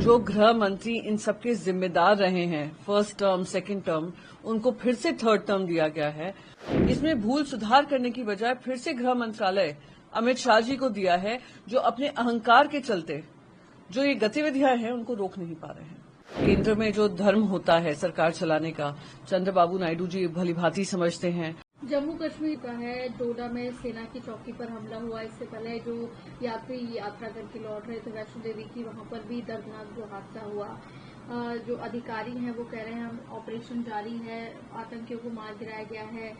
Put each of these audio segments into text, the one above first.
जो गृह मंत्री इन सबके जिम्मेदार रहे हैं फर्स्ट टर्म, सेकंड टर्म, उनको फिर से थर्ड टर्म दिया गया है। इसमें भूल सुधार करने की बजाय फिर से गृह मंत्रालय अमित शाह जी को दिया है, जो अपने अहंकार के चलते जो ये गतिविधियां हैं उनको रोक नहीं पा रहे हैं। केंद्र में जो धर्म होता है सरकार चलाने का, चंद्रबाबू नायडू जी भली भांति समझते हैं। जम्मू कश्मीर का है, डोडा में सेना की चौकी पर हमला हुआ। इससे पहले जो यात्री यात्रा करके लौट रहे थे वैष्णो देवी की, वहां पर भी दर्दनाक जो हादसा हुआ। जो अधिकारी हैं वो कह रहे हैं ऑपरेशन जारी है, आतंकियों को मार गिराया गया है,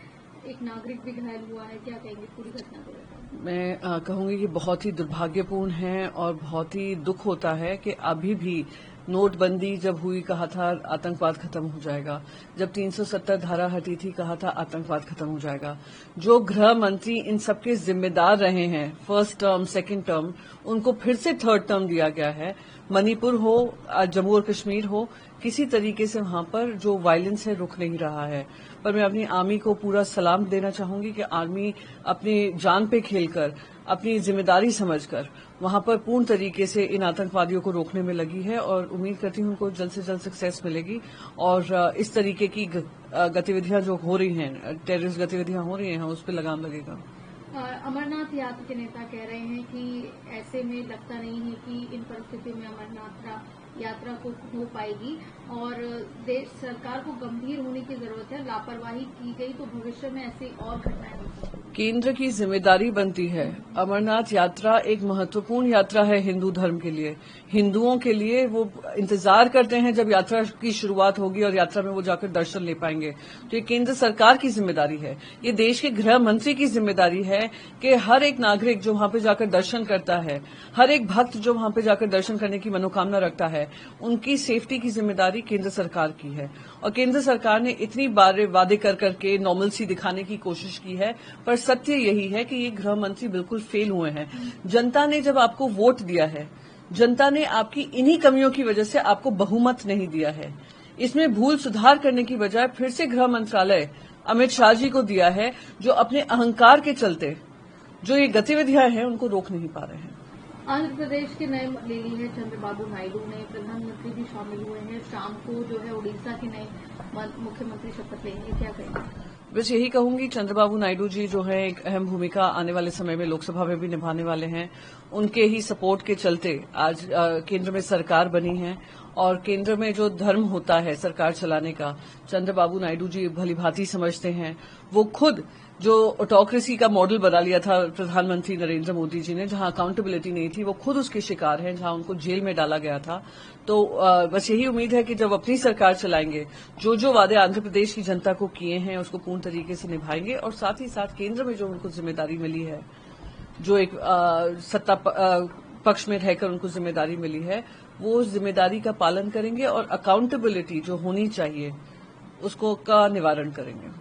एक नागरिक भी घायल हुआ है। क्या कहेंगे पूरी घटना को लेकर? मैं कहूंगी कि बहुत ही दुर्भाग्यपूर्ण है और बहुत ही दुख होता है कि अभी भी नोटबंदी जब हुई कहा था आतंकवाद खत्म हो जाएगा, जब 370 धारा हटी थी कहा था आतंकवाद खत्म हो जाएगा। जो गृह मंत्री इन सबके जिम्मेदार रहे हैं फर्स्ट टर्म, सेकंड टर्म, उनको फिर से थर्ड टर्म दिया गया है। मणिपुर हो, जम्मू और कश्मीर हो, किसी तरीके से वहां पर जो वायलेंस है रुक नहीं रहा है। पर मैं अपनी आर्मी को पूरा सलाम देना चाहूंगी कि आर्मी अपनी जान पे खेलकर, अपनी जिम्मेदारी समझकर वहां पर पूर्ण तरीके से इन आतंकवादियों को रोकने में लगी है और उम्मीद करती हूं उनको जल्द से जल्द सक्सेस मिलेगी। और इस तरीके की गतिविधियां जो हो रही हैं, टेररिस्ट गतिविधियां हो रही हैं, उस पर लगाम लगेगा। अमरनाथ यात्रा के नेता कह रहे हैं कि ऐसे में लगता नहीं है कि इन परिस्थितियों में अमरनाथ यात्रा को हो पाएगी और देश सरकार को गंभीर होने की जरूरत है। लापरवाही की गई तो भविष्य में ऐसी और घटनाएं हो सकती हैं। केंद्र की जिम्मेदारी बनती है। अमरनाथ यात्रा एक महत्वपूर्ण यात्रा है हिंदू धर्म के लिए। हिंदुओं के लिए वो इंतजार करते हैं जब यात्रा की शुरुआत होगी और यात्रा में वो जाकर दर्शन ले पाएंगे। तो ये केंद्र सरकार की जिम्मेदारी है, ये देश के गृह मंत्री की जिम्मेदारी है कि हर एक नागरिक जो वहां पे जाकर दर्शन करता है, हर एक भक्त जो वहां पे जाकर दर्शन करने की मनोकामना रखता है, उनकी सेफ्टी की जिम्मेदारी केंद्र सरकार की है। और केंद्र सरकार ने इतनी बार वादे कर करके नॉर्मलसी दिखाने की कोशिश की है, पर सत्य यही है कि ये गृह मंत्री बिल्कुल फेल हुए हैं। जनता ने जब आपको वोट दिया है, जनता ने आपकी इन्हीं कमियों की वजह से आपको बहुमत नहीं दिया है। इसमें भूल सुधार करने की बजाय फिर से गृह मंत्रालय अमित शाह जी को दिया है, जो अपने अहंकार के चलते जो ये गतिविधियां हैं उनको रोक नहीं पा रहे हैं। आंध्र प्रदेश के नए ले ली है चंद्रबाबू नायडू ने, प्रधानमंत्री भी शामिल हुए हैं। शाम को जो है उड़ीसा के नए मुख्यमंत्री शपथ लेंगे। क्या कहेंगे? बस यही कहूंगी, चंद्रबाबू नायडू जी जो है एक अहम भूमिका आने वाले समय में लोकसभा में भी निभाने वाले हैं। उनके ही सपोर्ट के चलते आज केंद्र में सरकार बनी है और केंद्र में जो धर्म होता है सरकार चलाने का, चंद्रबाबू नायडू जी भली भांति समझते हैं। वो खुद जो ऑटोक्रेसी का मॉडल बना लिया था प्रधानमंत्री नरेंद्र मोदी जी ने, जहां अकाउंटेबिलिटी नहीं थी, वो खुद उसके शिकार हैं, जहां उनको जेल में डाला गया था। तो बस यही उम्मीद है कि जब अपनी सरकार चलाएंगे, जो जो वादे आंध्र प्रदेश की जनता को किए हैं उसको पूर्ण तरीके से निभाएंगे और साथ ही साथ केंद्र में जो उनको जिम्मेदारी मिली है, जो एक सत्ता पक्ष में रहकर उनको जिम्मेदारी मिली है, वो जिम्मेदारी का पालन करेंगे और अकाउंटेबिलिटी जो होनी चाहिए उसको का निवारण करेंगे।